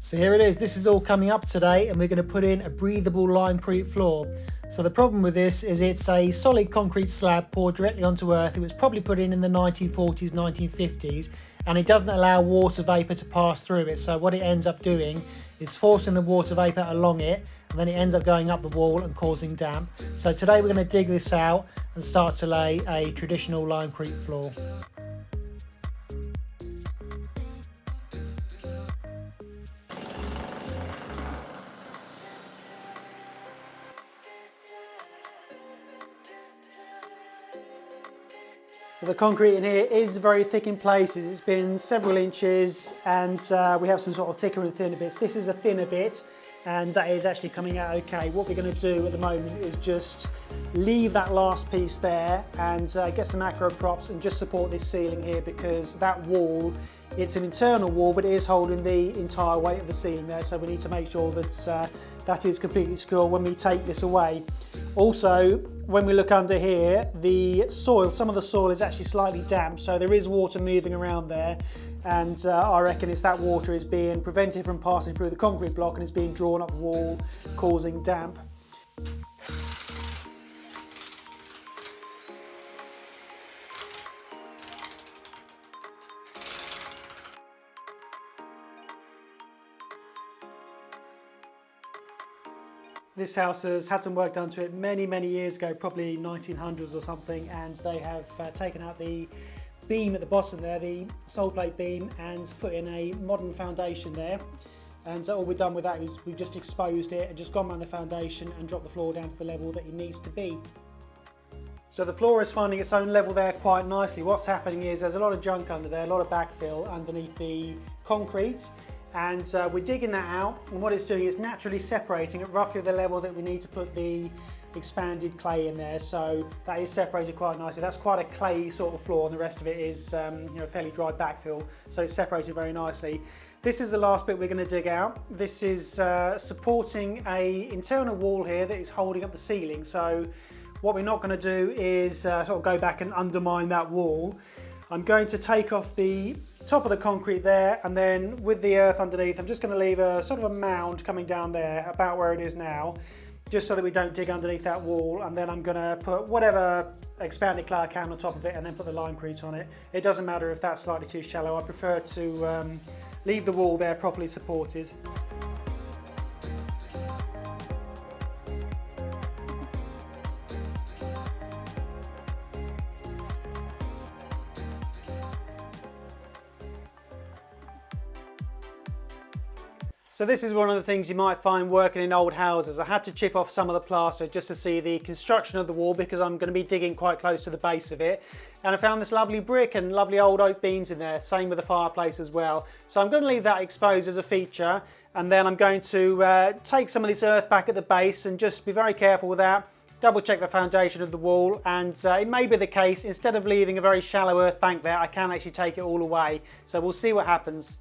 So here it is, this is all coming up today and we're going to put in a breathable Limecrete floor. So the problem with this is it's a solid concrete slab poured directly onto earth. It was probably put in the 1940s, 1950s, and it doesn't allow water vapour to pass through it. So what it ends up doing is forcing the water vapour along it, and then it ends up going up the wall and causing damp. So today we're going to dig this out and start to lay a traditional Limecrete floor. So the concrete in here is very thick in places. It's been several inches, and we have some sort of thicker and thinner bits. This is a thinner bit, and that is actually coming out okay. What we're going to do at the moment is just leave that last piece there and get some acro props and just support this ceiling here, because that wall, it's an internal wall, but it is holding the entire weight of the ceiling there. So we need to make sure that that is completely secure when we take this away. Also, when we look under here, the soil, some of the soil is actually slightly damp, so there is water moving around there, and I reckon it's that water is being prevented from passing through the concrete block and is being drawn up the wall, causing damp. This house has had some work done to it many years ago, probably 1900s or something, and they have taken out the beam at the bottom there, the sole plate beam, and put in a modern foundation there. And so all we've done with that is we've just exposed it and just gone around the foundation and dropped the floor down to the level that it needs to be. So the floor is finding its own level there quite nicely. What's happening is there's a lot of junk under there, a lot of backfill underneath the concrete. And we're digging that out, and what it's doing is naturally separating at roughly the level that we need to put the expanded clay in there. So that is separated quite nicely. That's quite a clay sort of floor, and the rest of it is fairly dry backfill, so it's separated very nicely. This is the last bit we're going to dig out. This is supporting an internal wall here that is holding up the ceiling. So what we're not going to do is sort of go back and undermine that wall. I'm going to take off the top of the concrete there, and then with the earth underneath, I'm just going to leave a sort of a mound coming down there about where it is now, just so that we don't dig underneath that wall. And then I'm going to put whatever expanded clay I can on top of it, and then put the Limecrete on it. It doesn't matter if that's slightly too shallow. I prefer to leave the wall there properly supported. So this is one of the things you might find working in old houses. I had to chip off some of the plaster just to see the construction of the wall, because I'm going to be digging quite close to the base of it. And I found this lovely brick and lovely old oak beams in there, same with the fireplace as well. So I'm going to leave that exposed as a feature, and then I'm going to take some of this earth back at the base and just be very careful with that. Double check the foundation of the wall, and it may be the case, instead of leaving a very shallow earth bank there, I can actually take it all away. So we'll see what happens.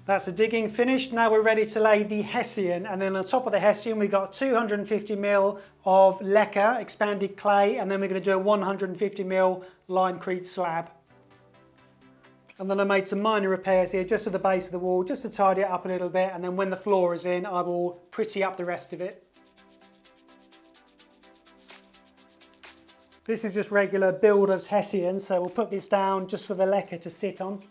That's the digging finished. Now we're ready to lay the hessian, and then on top of the hessian we've got 250ml of Leca expanded clay, and then we're going to do a 150ml Limecrete slab. And then I made some minor repairs here just to the base of the wall, just to tidy it up a little bit, and then when the floor is in I will pretty up the rest of it. This is just regular builder's hessian, so we'll put this down just for the Leca to sit on.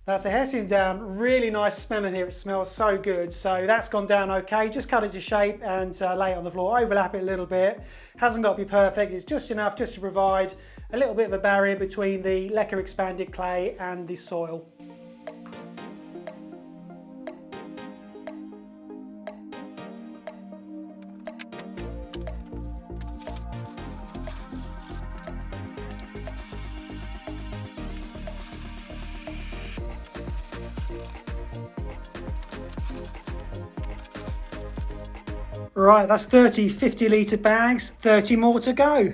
That's a hessian down. Really nice smell in here. It smells so good. So that's gone down okay. Just cut it to shape and lay it on the floor. Overlap it a little bit. Hasn't got to be perfect. It's just enough just to provide a little bit of a barrier between the Leca expanded clay and the soil. Right, that's 30 50-litre bags, 30 more to go.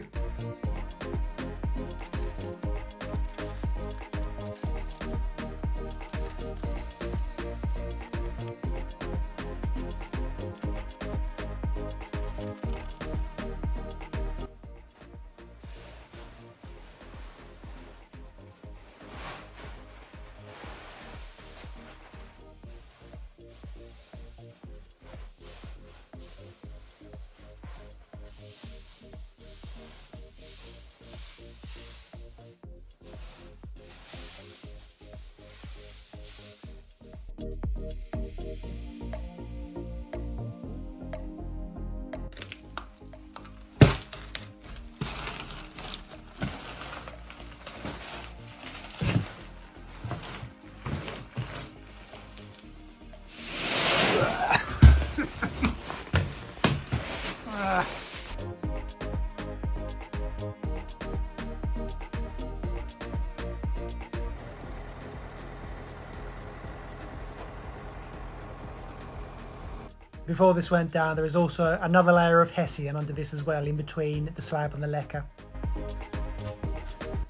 Before this went down, there is also another layer of hessian under this as well, in between the slab and the Leca.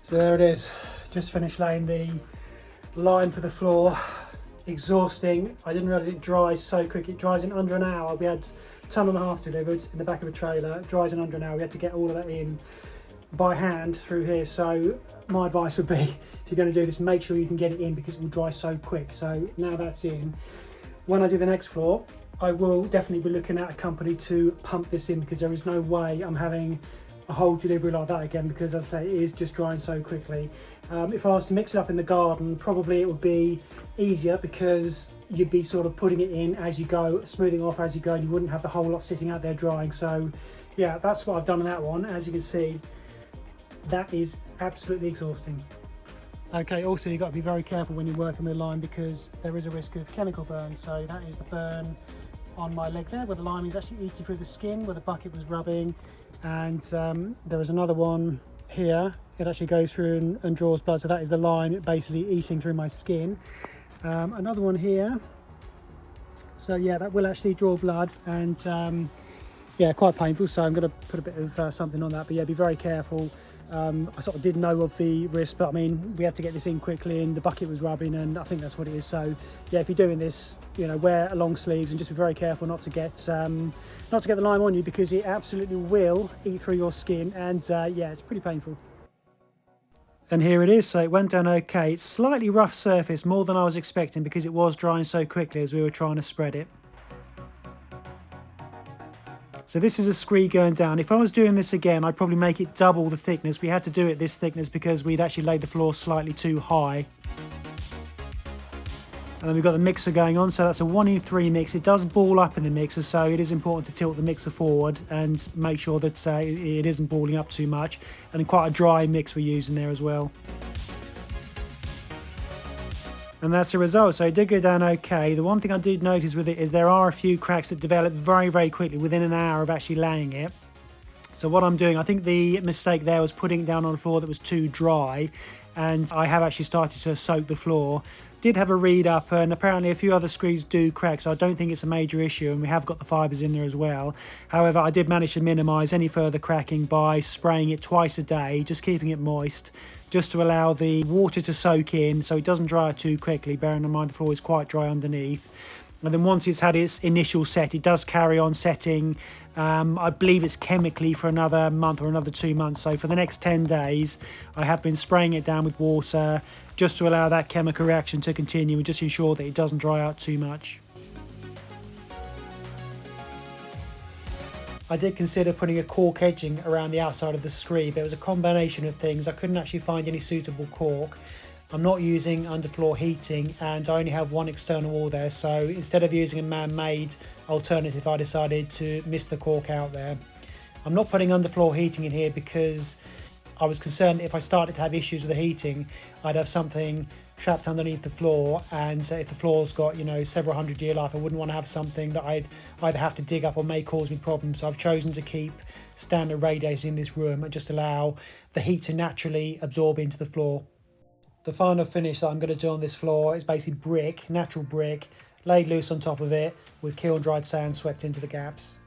So there it is, just finished laying the line for the floor. Exhausting. I didn't realise it dries so quick. It dries in under an hour. We had a tonne and a half delivered in the back of a trailer. It dries in under an hour. We had to get all of that in by hand through here. So my advice would be, if you're going to do this, make sure you can get it in because it will dry so quick. So now that's in. When I do the next floor, I will definitely be looking at a company to pump this in, because there is no way I'm having a whole delivery like that again, because as I say, it is just drying so quickly. If I was to mix it up in the garden, probably it would be easier because you'd be sort of putting it in as you go, smoothing off as you go, and you wouldn't have the whole lot sitting out there drying. So yeah, that's what I've done on that one. As you can see, that is absolutely exhausting. Okay, also you've got to be very careful when you're working with lime, because there is a risk of chemical burn. So that is the burn on my leg there, where the lime is actually eating through the skin where the bucket was rubbing. And there is another one here. It actually goes through and draws blood. So that is the lime basically eating through my skin. Another one here. So yeah, that will actually draw blood, and yeah, quite painful. So I'm going to put a bit of something on that. But yeah, be very careful. I sort of did know of the risk, but I mean, we had to get this in quickly and the bucket was rubbing, and I think that's what it is. So yeah, if you're doing this, you know, wear long sleeves and just be very careful not to get the lime on you, because it absolutely will eat through your skin, and yeah, it's pretty painful. And here it is. So it went down okay. It's slightly rough surface, more than I was expecting, because it was drying so quickly as we were trying to spread it. So this is a screed going down. If I was doing this again, I'd probably make it double the thickness. We had to do it this thickness because we'd actually laid the floor slightly too high. And then we've got the mixer going on, so that's a 1-in-3 mix. It does ball up in the mixer, so it is important to tilt the mixer forward and make sure that it isn't balling up too much. And quite a dry mix we're using there as well. And that's the result. So it did go down okay. The one thing I did notice with it is there are a few cracks that develop very, very quickly within an hour of actually laying it. So what I'm doing, I think the mistake there was putting it down on a floor that was too dry, and I have actually started to soak the floor. Did have a read up, and apparently a few other screeds do crack, so I don't think it's a major issue, and we have got the fibres in there as well. However, I did manage to minimise any further cracking by spraying it twice a day, just keeping it moist, just to allow the water to soak in so it doesn't dry out too quickly, bearing in mind the floor is quite dry underneath. And then once it's had its initial set, it does carry on setting, I believe it's chemically for another month or another 2 months. So for the next 10 days, I have been spraying it down with water just to allow that chemical reaction to continue and just ensure that it doesn't dry out too much. I did consider putting a cork edging around the outside of the screed, but it was a combination of things. I couldn't actually find any suitable cork. I'm not using underfloor heating, and I only have one external wall there, so instead of using a man-made alternative, I decided to miss the cork out there. I'm not putting underfloor heating in here because I was concerned if I started to have issues with the heating, I'd have something trapped underneath the floor, and if the floor's got, you know, several 100-year life, I wouldn't want to have something that I'd either have to dig up or may cause me problems. So I've chosen to keep standard radiators in this room and just allow the heat to naturally absorb into the floor. The final finish that I'm going to do on this floor is basically brick, natural brick, laid loose on top of it with kiln dried sand swept into the gaps.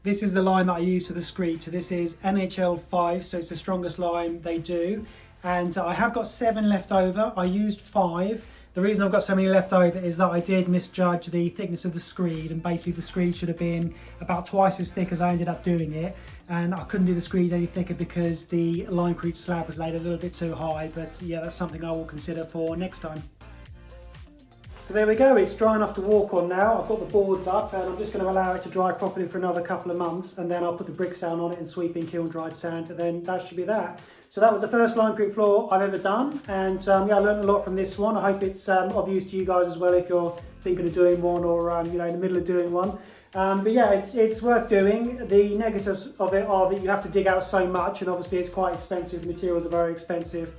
This is the line that I use for the screed. So this is NHL 5, so it's the strongest line they do. And I have got 7 left over. I used 5. The reason I've got so many left over is that I did misjudge the thickness of the screed, and basically the screed should have been about twice as thick as I ended up doing it. And I couldn't do the screed any thicker because the Limecrete slab was laid a little bit too high. But yeah, that's something I will consider for next time. So there we go, it's dry enough to walk on now. I've got the boards up and I'm just going to allow it to dry properly for another couple of months, and then I'll put the bricks down on it and sweep in kiln dried sand, and then that should be that. So that was the first Limecrete floor I've ever done, and yeah, I learned a lot from this one. I hope it's of use to you guys as well if you're thinking of doing one, or you know, in the middle of doing one. But yeah, it's worth doing. The negatives of it are that you have to dig out so much, and obviously it's quite expensive. The materials are very expensive.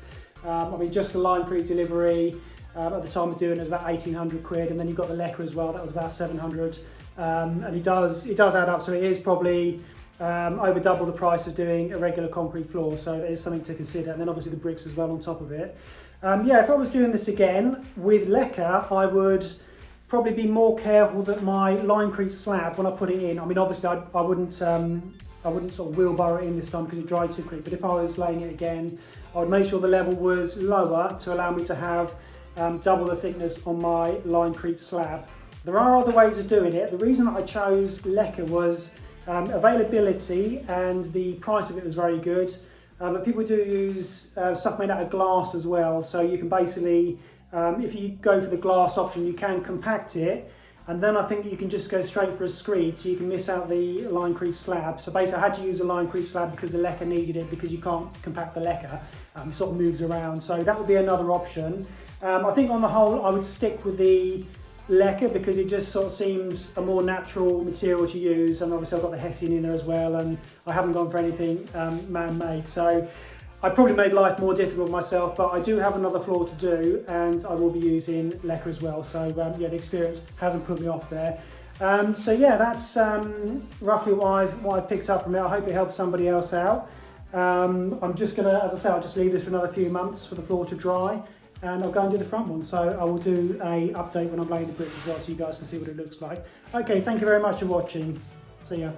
I mean, just the Limecrete delivery at the time of doing it was about 1,800 quid, and then you've got the Leca as well, that was about 700. And it does add up, so it is probably over double the price of doing a regular concrete floor, so it is something to consider. And then obviously the bricks as well on top of it. Yeah, if I was doing this again with Leca, I would probably be more careful that my Limecrete slab, when I put it in, I mean, obviously I wouldn't sort of wheelbarrow it in this time because it dried too quick, but if I was laying it again, I would make sure the level was lower to allow me to have double the thickness on my Limecrete slab. There are other ways of doing it. The reason that I chose Leca was availability, and the price of it was very good. But people do use stuff made out of glass as well, so you can basically, if you go for the glass option, you can compact it, and then I think you can just go straight for a screed, so you can miss out the Limecrete slab. So basically I had to use a Limecrete slab because the Leca needed it, because you can't compact the Leca. It sort of moves around, so that would be another option. I think on the whole I would stick with the Leca because it just sort of seems a more natural material to use, and obviously I've got the hessian in there as well, and I haven't gone for anything man-made. So I probably made life more difficult myself, but I do have another floor to do, and I will be using Leca as well. So yeah, the experience hasn't put me off there. So yeah, that's roughly what I've picked up from it. I hope it helps somebody else out. I'm just gonna, as I say, I'll just leave this for another few months for the floor to dry, and I'll go and do the front one. So I will do a update when I'm laying the bricks as well, so you guys can see what it looks like. Okay, thank you very much for watching. See ya.